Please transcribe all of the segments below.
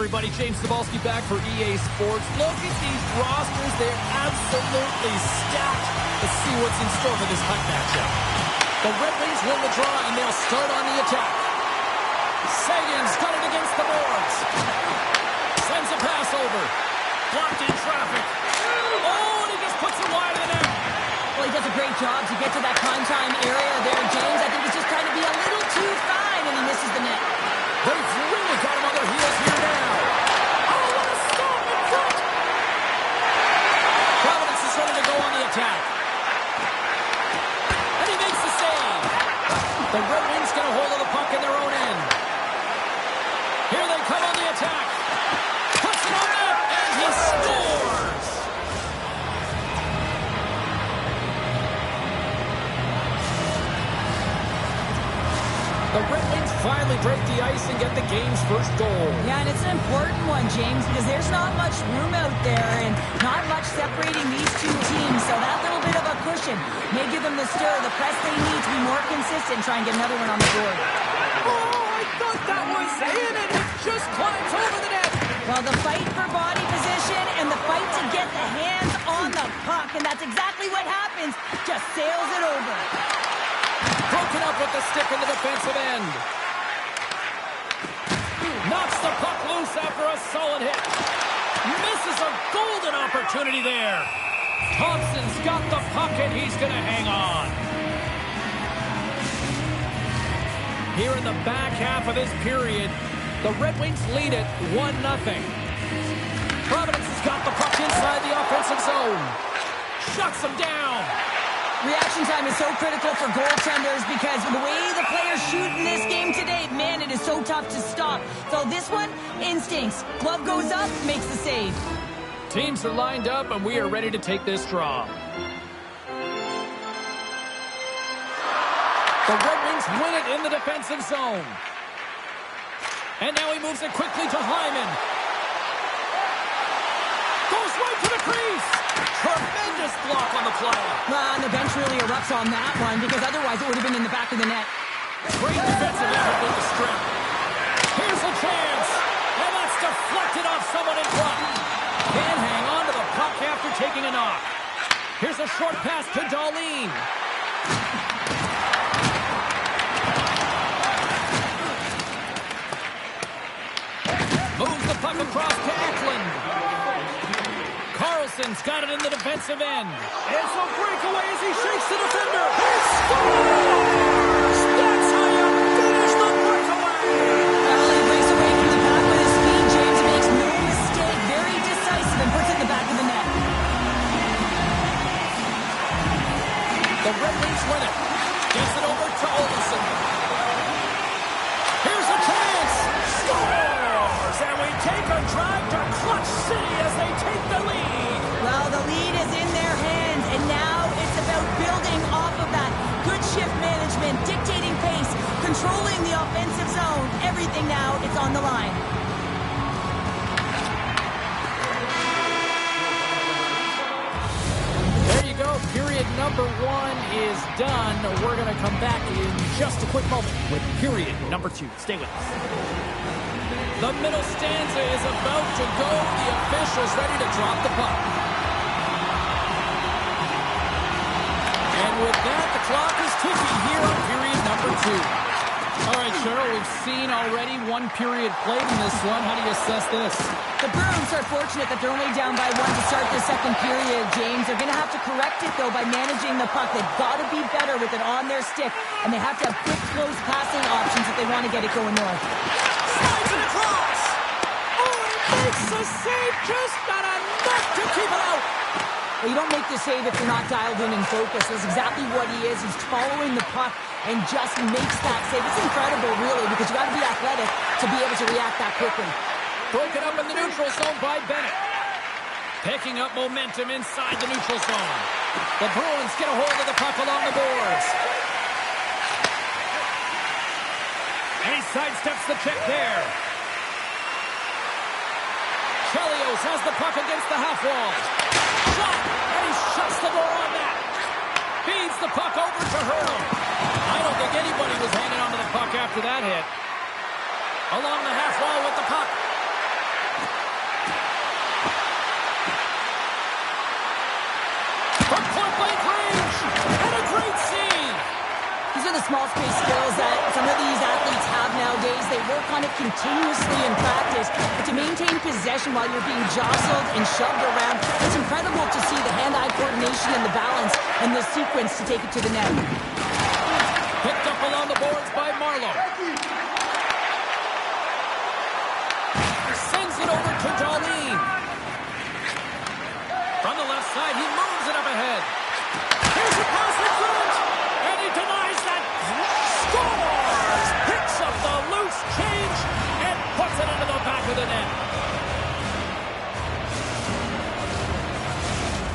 everybody. James Cebulski back for EA Sports. Look at these rosters. They're absolutely stacked. Let's see what's in store for this Hunt matchup. The Red Wings win the draw, and they'll start on the attack. Sagan's got it against the boards. Sends a pass over. Blocked in traffic. Oh, and he just puts it wide of the net. Well, he does a great job to get to that prime time area there, James. I think he's just trying to be a little too fine, and he misses the net. But he's really got him on their heels here now. Oh, what a stop in front! Providence is ready to go on the attack. And he makes the save. The Red Wings get a hold of the puck in their own end. Here they come on the attack. Puts it on net, and he scores! The Red Wings finally break the ice and get the game's first goal. Yeah, and it's an important one, James, because there's not much room out there and not much separating these two teams. So that little bit of a cushion may give them the stir, the press they need to be more consistent and try and get another one on the board. Oh, I thought that was in, and it just climbs over the net. Well, the fight for body position and the fight to get the hands on the puck, and that's exactly what happens. Just sails it over. Broken up with the stick in the defensive end. Knocks the puck loose after a solid hit. Misses a golden opportunity there. Thompson's got the puck and he's going to hang on. Here in the back half of this period, the Red Wings lead it 1-0. Providence has got the puck inside the offensive zone. Shuts them down. Reaction time is so critical for goaltenders because the way the players shoot in this game today, man, it is so tough to stop. So this one, instincts. Glove goes up, makes the save. Teams are lined up, and we are ready to take this draw. The Red Wings win it in the defensive zone. And now he moves it quickly to Hyman. Goes right to the crease. Tremendous block on the play. Well, and the bench really erupts on that one because otherwise it would have been in the back of the net. Great defensive effort with the strip. Here's a chance. And that's deflected off someone in front. Can't hang on to the puck after taking a knock. Here's a short pass to Darlene. Moves the puck across to Eklund. Carlson's got it in the defensive end. It's a breakaway as he shakes the defender. He scores! That's how you finish the breakaway! Well, he breaks away from the pack with his speed. James makes no mistake. Very decisive and puts it in the back of the net. The Red Wings win it. Gets it over to Olsen. Here's a chance! Scores! And we take a drive to Clutch City as they take the lead. Well, the lead is in their hands, and now it's about building off of that. Good shift management, dictating pace, controlling the offensive zone. Everything now, it's on the line. There you go. Period number 1 is done. We're going to come back in just a quick moment with period number 2. Stay with us. The middle stanza is about to go. The officials ready to drop the puck. And with that, the clock is ticking here on period number 2. All right, Cheryl, we've seen already one period played in this one. How do you assess this? The Bruins are fortunate that they're only down by 1 to start the second period, James. They're going to have to correct it, though, by managing the puck. They've got to be better with it on their stick, and they have to have quick, close passing options if they want to get it going north. Slides it across. Oh, he makes the save, just not enough to keep it out. Well, you don't make the save if you're not dialed in and focused. That's exactly what he is. He's following the puck and just makes that save. It's incredible, really, because you got to be athletic to be able to react that quickly. Broken up in the neutral zone by Bennett. Picking up momentum inside the neutral zone. The Bruins get a hold of the puck along the boards. And he sidesteps the check there. Chelios has the puck against the half wall. Shot! And he shuts the door on that. Feeds the puck over to Hurdle. I don't think anybody was hanging onto the puck after that hit. Along the half wall with the puck. the small space skills that some of these athletes have nowadays. They work on it continuously in practice. But to maintain possession while you're being jostled and shoved around, it's incredible to see the hand-eye coordination and the balance and the sequence to take it to the net. Picked up along the boards by Marlowe. Sends it over to Darlene. From the left side, he moves it up ahead. Here's a pass in front. And he denies that. Scores! Picks up the loose change and puts it into the back of the net.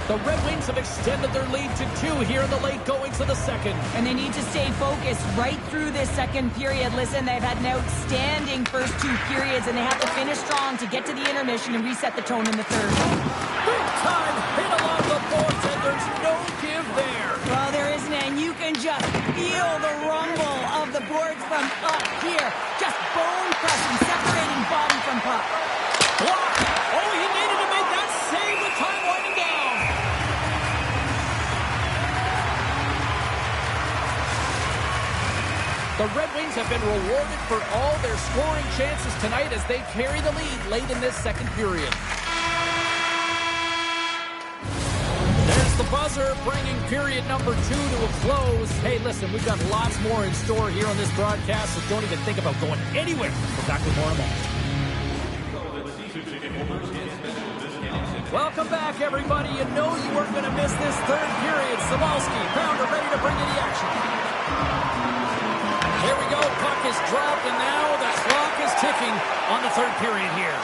The Red Wings have extended their lead to 2 here in the late goings of the second. And they need to stay focused right through this second period. Listen, they've had an outstanding first 2 periods, and they have to finish strong to get to the intermission and reset the tone in the third. Big time hit along the boards, and there's no give there. Well, there isn't, and you can just feel the rumble of the boards from up here. Just bone crushing, separating bottom from puck. Block! Oh, he needed to make that save with time winding down. The Red Wings have been rewarded for all their scoring chances tonight as they carry the lead late in this second period. There's the buzzer, bringing period number 2 to a close. Hey, listen, we've got lots more in store here on this broadcast, so don't even think about going anywhere. We're back with more in a moment. Welcome back, everybody. You know you weren't going to miss this third period. Samalski, Pounder ready to bring you the action. Here we go. Puck is dropped, and now the clock is ticking on the third period here.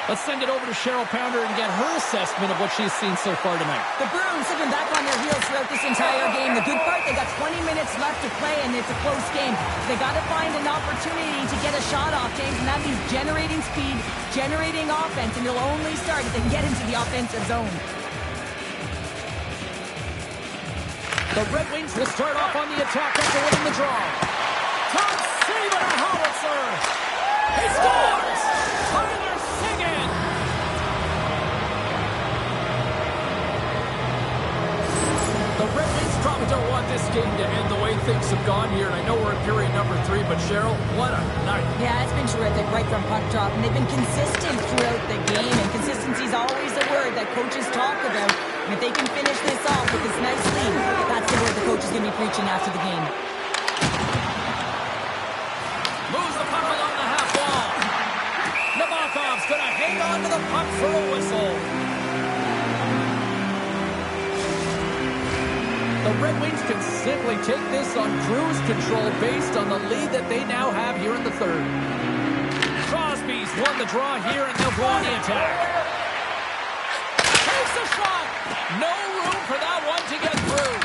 Let's send it over to Cheryl Pounder and get her assessment of what she's seen so far tonight. The Bruins have been back on their heels throughout this entire game. The good part, they got 20 minutes left to play, and it's a close game. They got to find an opportunity to get a shot off, James, and that means generating speed, generating offense, and it'll only start if they can get into the offensive zone. The Red Wings will start off on the attack after winning the draw. Top save and a howitzer. He scores! Tyler Seguin! The Red Wings probably don't want this game to end the way things have gone here, and I know we're in period number 3, but Cheryl, what a night. Yeah, it's been terrific right from puck drop, and they've been consistent throughout the game, and consistency is always a word that coaches talk about. And if they can finish this off with this nice lead, that's the word the coach is going to be preaching after the game. Moves the puck along the half wall. Nabokov's going to hang on to the puck for a whistle. The Red Wings can simply take this on cruise control based on the lead that they now have here in the third. Crosby's won the draw here, and they'll go on the attack. Takes a shot. No room for that one to get through.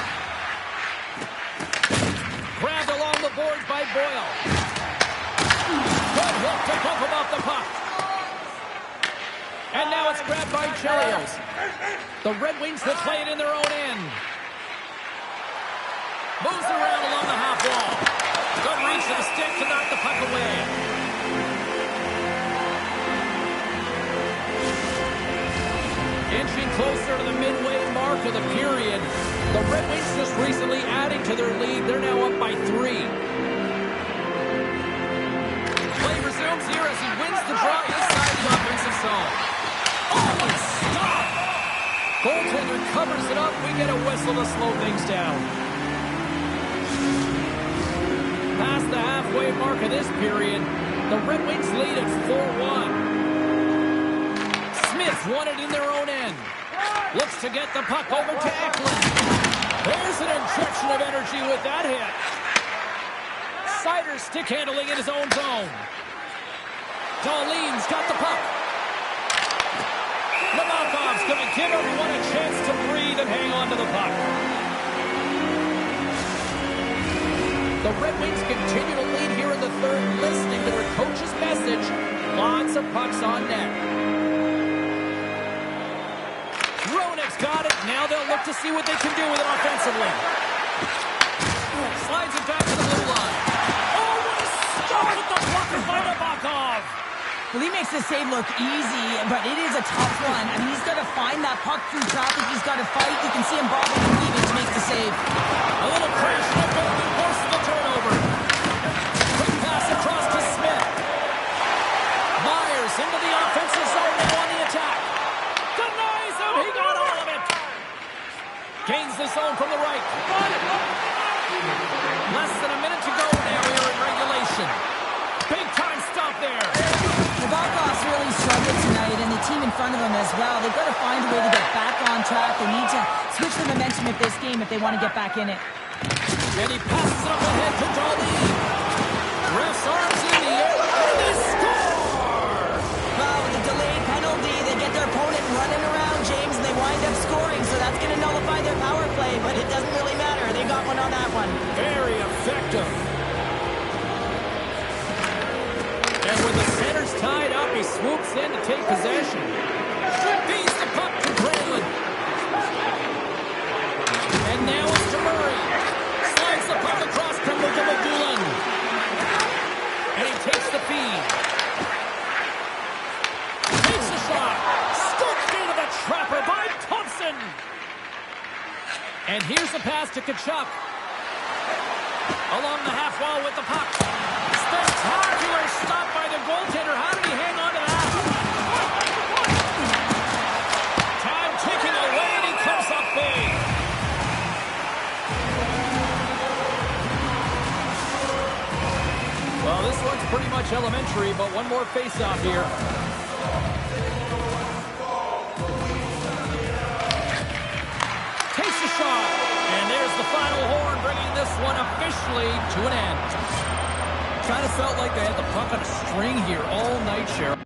Grabbed along the boards by Boyle. Good hit to bump him off the puck. And now it's grabbed by Chelios. The Red Wings will play it in their own end. Moves around along the half wall. Good reach to the stick to knock the puck away. Inching closer to the midway mark of the period. The Red Wings just recently adding to their lead. They're now up by 3. Play resumes here as he wins the draw inside the offensive zone. Oh, what a stop! Goaltender covers it up. We get a whistle to slow things down. Past the halfway mark of this period, the Red Wings lead at 4-1. Smith won it in their own end. Looks to get the puck over to Eklund. There's an injection of energy with that hit. Sider stick handling in his own zone. Darlene's got the puck. Nabokov's going to give everyone a chance to breathe and hang on to the puck. The Red Wings continue to lead here in the third, listening to their coach's message. Lots of pucks on net. Roenick's got it. Now they'll look to see what they can do with it offensively. Slides it back to the blue line. Oh, what a start at the blocker by Nabokov. Well, he makes the save look easy, but it is a tough one. I mean, he's got to find that puck through traffic. He's got to fight. You can see him bobbing and weaving to make the save. A little crash, but he forces the turnover. Gains the zone from the right. Less than a minute to go now here in regulation. Big time stop there. The Buffaloes really struggled tonight, and the team in front of them as well. They've got to find a way to get back on track. They need to switch the momentum of this game if they want to get back in it. And he passes it up ahead to Dolly. Ref's arms in the air, and they score! Well, with a delayed penalty, they get their opponent running around, James, and they wind up scoring, so that's going to nullify their power play, but it doesn't really matter. They got one on that one. Very effective. And with the centers tied up, he swoops in to take possession. Feeds the puck to Brolin. And now it's to Murray. Slides the puck across to McDoulan. And he takes the feed. Takes a shot. Scooped into the trapper by Thompson. And here's the pass to Tkachuk. Along the half wall with the puck. Spectacular stop by the goaltender. How did he hang on to that? Time ticking away, and he comes up big. Well, this one's pretty much elementary, but one more face-off here. Takes a shot, and there's the final horn, bringing this one officially to an end. Kind of felt like they had the puck on a string here all night, Cheryl.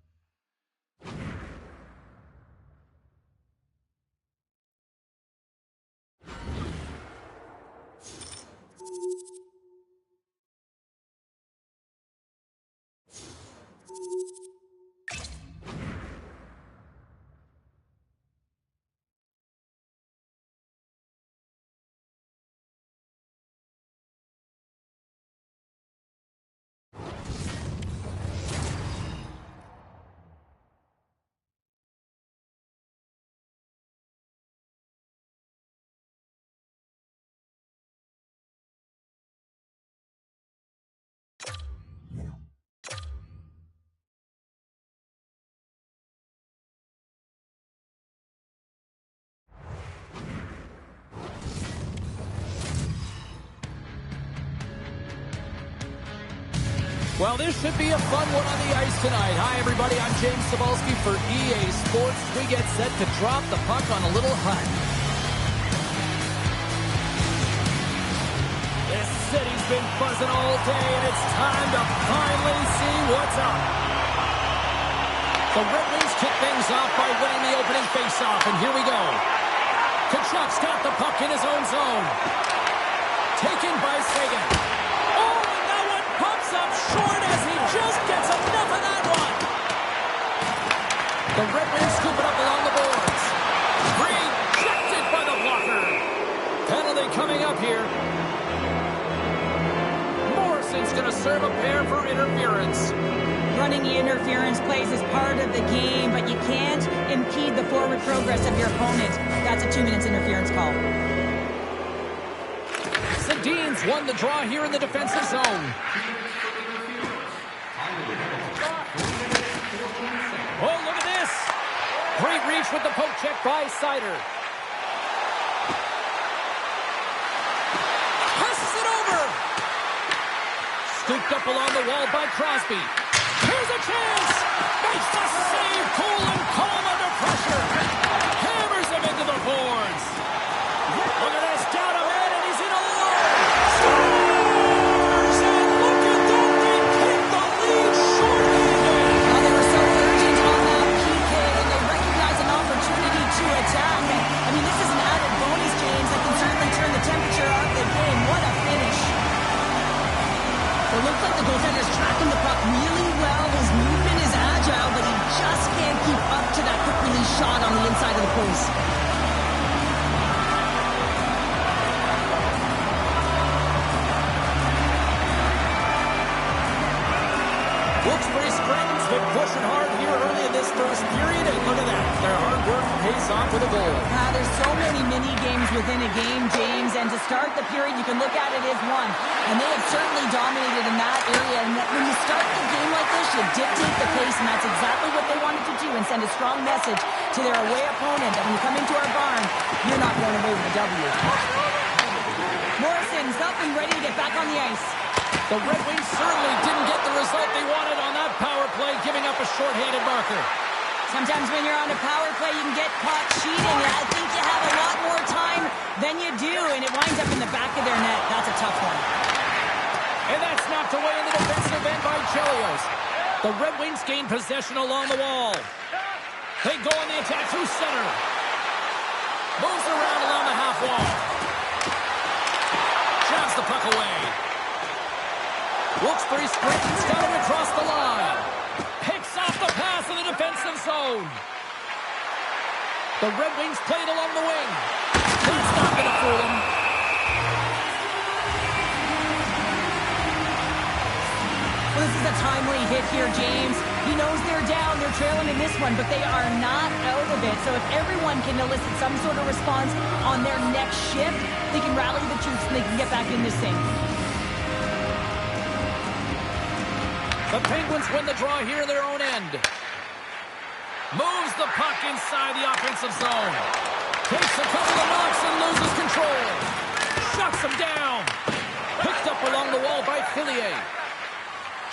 Well, this should be a fun one on the ice tonight. Hi, everybody. I'm James Cebulski for EA Sports. We get set to drop the puck on a little hut. This city's been buzzing all day, and it's time to finally see what's up. The Red Wings kick things off by winning the opening faceoff, and here we go. Tkachuk's got the puck in his own zone. Taken by Sagan. Pumps up short as he just gets enough of that one. The Red Wings scoop it up along the boards. Rejected by the blocker. Penalty coming up here. Morrison's going to serve a pair for interference. Running the interference plays is part of the game, but you can't impede the forward progress of your opponent. That's a 2 minutes interference call. Sedin's won the draw here in the defensive zone. Oh, look at this. Great reach with the poke check by Sider. Passes it over. Scooped up along the wall by Crosby. Here's a chance. Makes the save. Cool and calm under pressure. Hammers him into the boards. Look at this. Down a man, and he's in alone. Scores! And look at that. They take the lead shorthanded. Now, they were so urgent on that PK, and they recognized an opportunity to attack. And, I mean, this is an added bonus, James. That can certainly turn the temperature of the game. What a finish. It looks like the goaltender's tracking the puck really well. His movement is agile, but he just can't keep up to that quick release shot on the inside of the post. Looks pretty scrappy. Been pushing hard here early in this first period, and look at that. Their hard work pays off with a goal. There's so many mini games within a game, James, and to start the period, you can look at it as one. And they have certainly dominated in that area. And when you start the game like this, you dictate the pace, and that's exactly what they wanted to do and send a strong message to their away opponent that when you come into our barn, you're not going away with a W. Morrison's up and ready to get back on the ice. The Red Wings certainly didn't get the result they wanted on that power play, giving up a shorthanded marker. Sometimes when you're on a power play, you can get caught cheating. I think you have a lot more time than you do, and it winds up in the back of their net. That's a tough one. And that's knocked away in the defensive end by Chelios. The Red Wings gain possession along the wall. They go on the attack through center. Moves around along the half wall. Jabs the puck away. Wilkes-Barre sprints, got it across the line. Picks off the pass in the defensive zone. The Red Wings play it along the wing. That's not going to fool them. Well, this is a timely hit here, James. He knows they're down, they're trailing in this one, but they are not out of it. So if everyone can elicit some sort of response on their next shift, they can rally the troops and they can get back in this thing. The Penguins win the draw here in their own end. Moves the puck inside the offensive zone. Takes a couple of knocks and loses control. Shuts him down. Picked up along the wall by Fillier.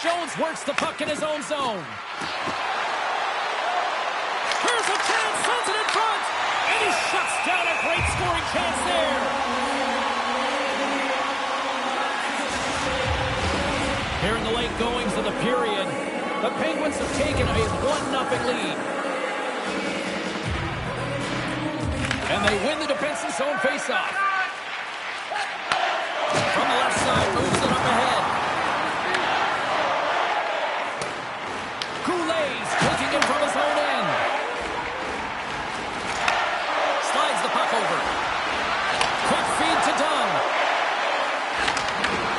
Jones works the puck in his own zone. Here's a chance, sends it in front, and he shuts down a great scoring chance there. Here in the late goings of the period, the Penguins have taken a 1-0 lead. And they win the defensive zone faceoff. From the left side, moves it up ahead. Goulet's taking it from his own end. Slides the puck over. Quick feed to Dunn.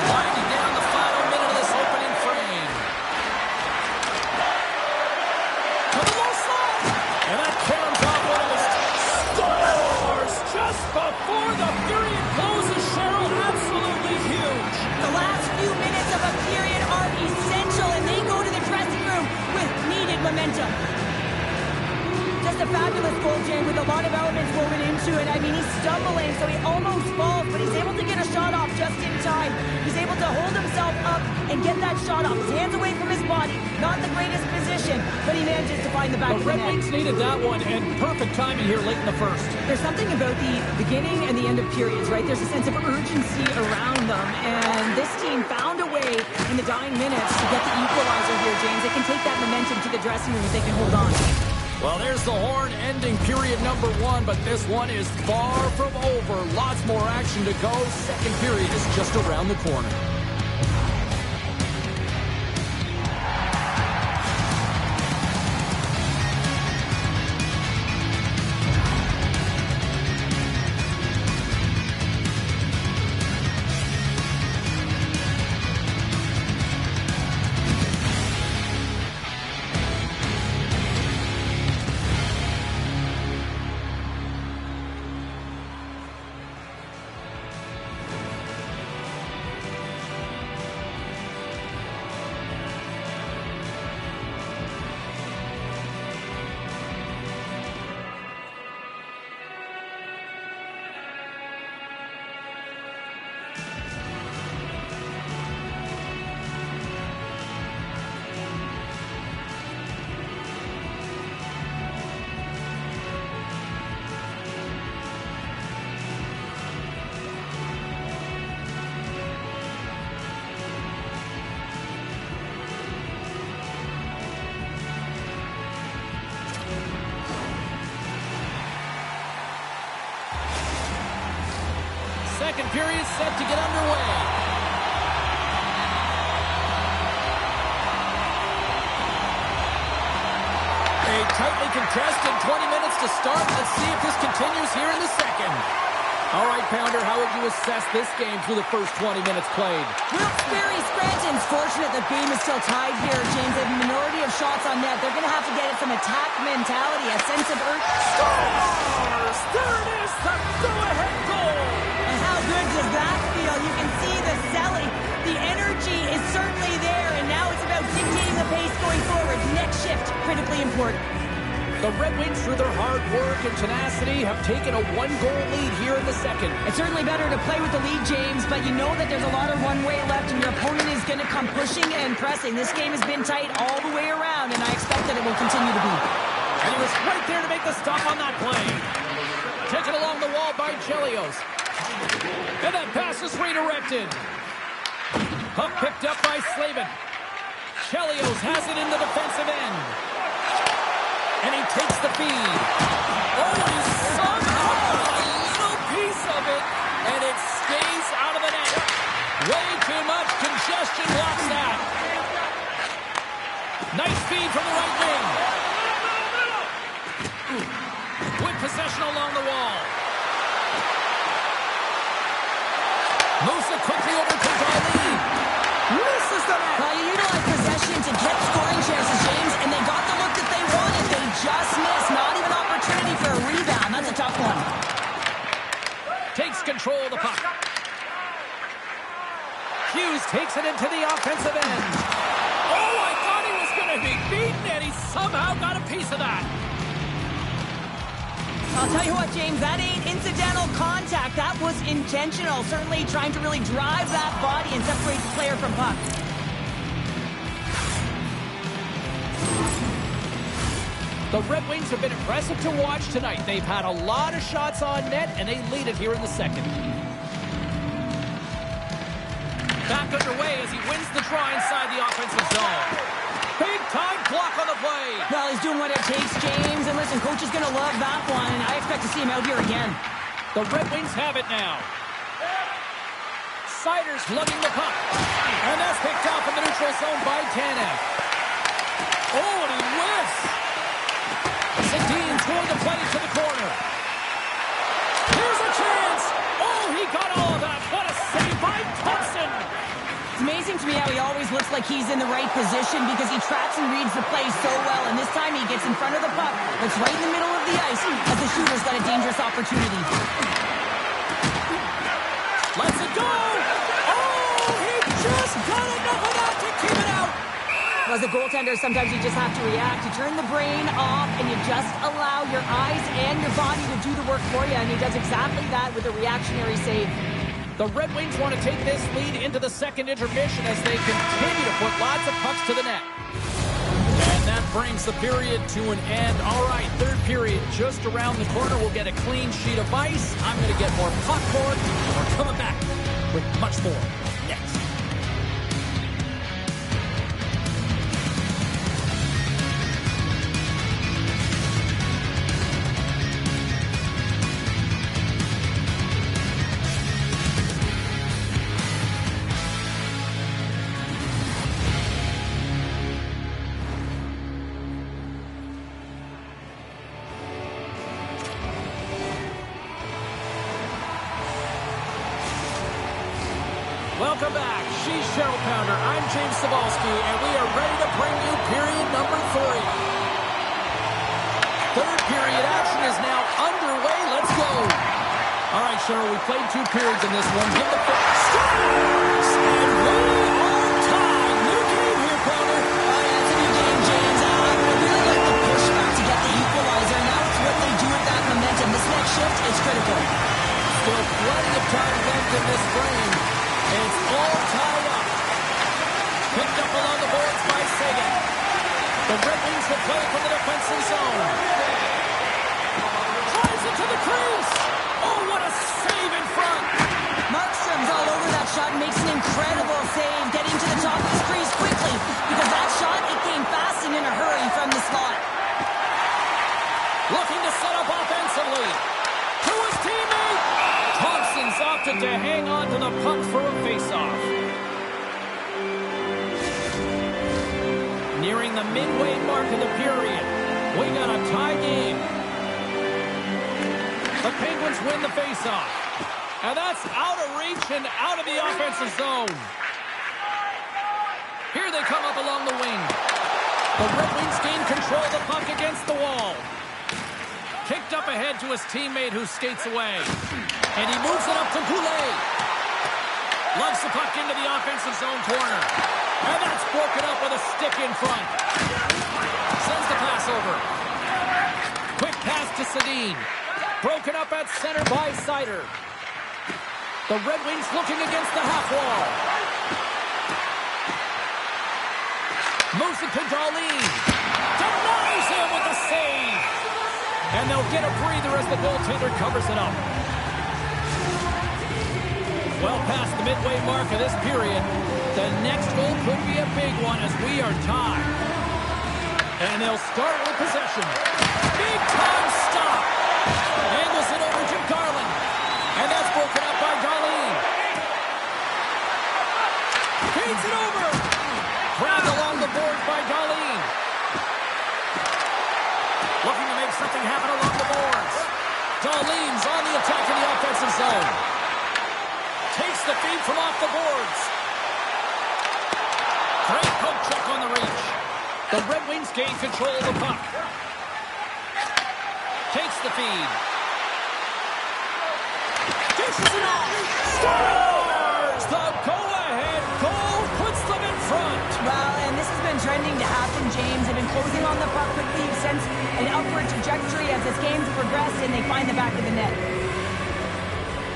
Winding down the final minute of this opening frame. To the low slot. And that comes off one of the scores just before the period closes. Cheryl, absolutely huge. The last few minutes of a period are essential, and they go to the dressing room with needed momentum. Just a fabulous goal, Jane, with a lot of elements woven into it. I mean, he's stumbling, so he almost falls, but he's able to get a shot off just in time. He's able to hold himself up and get that shot off. His hands away from his body. Not the greatest position, but he manages to find the back of the net. The Red Wings needed that one, and perfect timing here late in the first. There's something about the beginning and the end of periods, right? There's a sense of urgency around them, and this team found a way in the dying minutes to get the equalizer here, James. They can take that momentum to the dressing room if they can hold on. Well, there's the horn ending period number 1, but this one is far from over. Lots more action to go. Second period is just around the corner. Second period set to get underway. A tightly contested 20 minutes to start. Let's see if this continues here in the second. All right, Pounder, how would you assess this game through the first 20 minutes played? Wilkes-Barre Scranton's fortunate the game is still tied here, James. A minority of shots on net. They're going to have to get it some attack mentality, a sense of Scores! There it is, the go-ahead goal! And how good does that feel? You can see the selling. The energy is certainly there, and now it's about dictating the pace going forward. Next shift, critically important. The Red Wings, through their hard work and tenacity, have taken a one-goal lead here in the second. It's certainly better to play with the lead, James, but you know that there's a lot of runway left, and your opponent is going to come pushing and pressing. This game has been tight all the way around, and I expect that it will continue to be. And he was right there to make the stop on that play. Taken along the wall by Chelios. And that pass is redirected. Puck picked up by Slavin. Chelios has it in the defensive end. And he takes the feed. Oh, he somehow got a little piece of it, and it stays out of the net. Way too much congestion blocks that. Nice feed from the right wing. With possession along the wall. Moves it quickly over to Darlene. Misses the net. Well, you utilize possession to get scoring chances, James, and they got the look that they wanted. They just missed. Not even opportunity for a rebound. That's a tough one. Takes control of the puck. Hughes takes it into the offensive end. Oh, I thought he was going to be beaten, and he somehow got a piece of that. I'll tell you what, James, that ain't incidental contact. That was intentional. Certainly trying to really drive that body and separate the player from puck. The Red Wings have been impressive to watch tonight. They've had a lot of shots on net, and they lead it here in the second. Back underway as he wins the draw inside the offensive zone. Big-time block on the play. Well, he's doing what it takes, James. And listen, coach is going to love that one, and I expect to see him out here again. The Red Wings have it now. Siders lugging the puck. And that's picked out from the neutral zone by Tanev. Oh, and he whiffs. Sedin's going to play to the corner. Here's a chance. Oh, he got all of that. What a save by Thompson. It's amazing to me how he always looks like he's in the right position because he tracks and reads the play so well. And this time he gets in front of the puck. It's right in the middle of the ice as the shooter's got a dangerous opportunity. Lets it go. Oh, he just got enough of that to keep it out. As a goaltender, sometimes you just have to react. You turn the brain off and you just allow your eyes and your body to do the work for you. And he does exactly that with a reactionary save. The Red Wings want to take this lead into the second intermission as they continue to put lots of pucks to the net. And that brings the period to an end. All right, third period just around the corner. We'll get a clean sheet of ice. I'm going to get more popcorn. And we're coming back with much more next. Welcome back. She's Cheryl Pounder. I'm James Cebulski, and we are ready to bring you period number 3. Third period action is now underway. Let's go. All right, Cheryl, we played 2 periods in this one. Give the scores, and we are tied. New game here, Pounder. Oh, yeah, it's a new game, James. I really like the pushback to get the equalizer. Now it's what they do with that momentum. This next shift is critical. Still plenty of time left in this frame. It's all tied up. Picked up along the boards by Sagan. The Red Wings will play from the defensive zone. Drives it to the crease. Oh, what a save in front. Markstrom's all over that shot and makes an incredible save, getting to the top of his crease quickly because that shot, it came fast and in a hurry from the slot. Looking to set up offensively. To his teammate. Thompson's opted to hang on to the puck for a faceoff. Nearing the midway mark of the period. We got a tie game. The Penguins win the faceoff. And that's out of reach and out of the offensive zone. Here they come up along the wing. The Red Wings gain control of the puck against the wall. Kicked up ahead to his teammate who skates away. And he moves it up to Goulet. Lugs the puck into the offensive zone corner. And that's broken up with a stick in front. Sends the pass over. Sedin. Broken up at center by Seider. The Red Wings looking against the half wall. Moves it to Darlene. Denies him with the save. And they'll get a breather as the goaltender covers it up. Well past the midway mark of this period. The next goal could be a big one as we are tied. And they'll start with possession. Big time stop. Angles it over to Garland. And that's broken up by Darlene. Feeds it over. Grabbed along the boards by Darlene. Looking to make something happen along the boards. Darlene's on the attack in the offensive zone. Takes the feed from off the boards. Great poke check on the reach. The Red Wings gain control of the puck. Takes the feed. Dishes it off. Scores! The go-ahead goal puts them in front. Well, and this has been trending to happen, James. They've been closing on the puck quickly since an upward trajectory as this game's progressed, and they find the back of the net.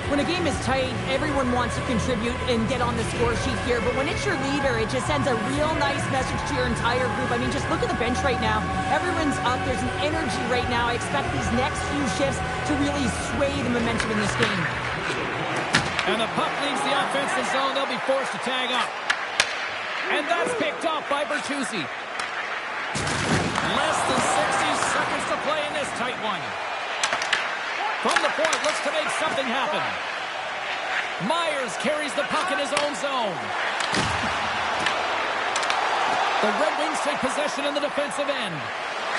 When a game is tight, everyone wants to contribute and get on the score sheet here. But when it's your leader, it just sends a real nice message to your entire group. I mean, just look at the bench right now. Everyone's up. There's an energy right now. I expect these next few shifts to really sway the momentum in this game. And the puck leaves the offensive zone. They'll be forced to tag up. And that's picked up by Bertuzzi. Less than 60 seconds to play in this tight one. From the point, looks to make something happen. Myers carries the puck in his own zone. The Red Wings take possession in the defensive end.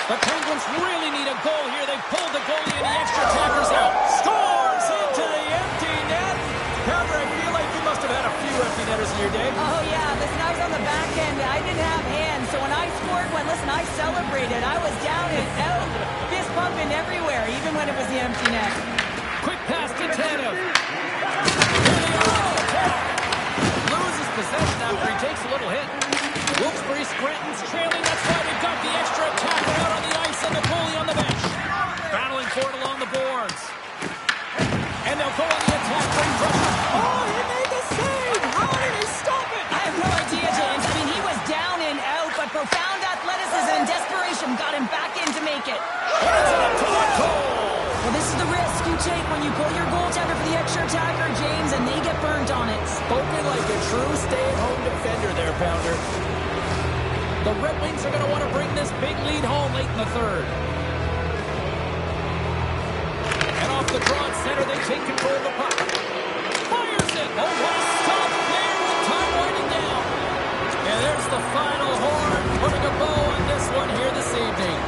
The Penguins really need a goal here. They pulled the goalie and the extra attackers out. Scores into the empty net. Pounder, I feel like you must have had a few empty netters in your day. Oh, yeah. Listen, I was on the back end. I didn't have hands. So when I scored one, listen, I celebrated. I was down and out, fist pumping everywhere, even when it was the empty net. Quick pass to Tanev. Here they are. Loses possession after he takes a little hit. Wilkes-Barre Scranton's trailing. That's why they've got the extra attacker out on the ice and the goalie on the bench. Battling for it along the boards. And they'll go on the attack. Bring pressure. Oh, he made the save. How did he stop it? I have no idea, James. I mean, he was down and out, but profound athleticism and desperation got him back in to make it. It's up to the goal. Well, this is the risk you take when you pull your goaltender for the extra attacker, James, and they get burnt on it. Spoken like a true stay-at-home defender there, Pounder. The Red Wings are going to want to bring this big lead home late in the third. And off the draw at center, they take control of the puck. Fires it. Oh, what a stop there with time winding down. And there's the final horn, putting a bow on this one here this evening.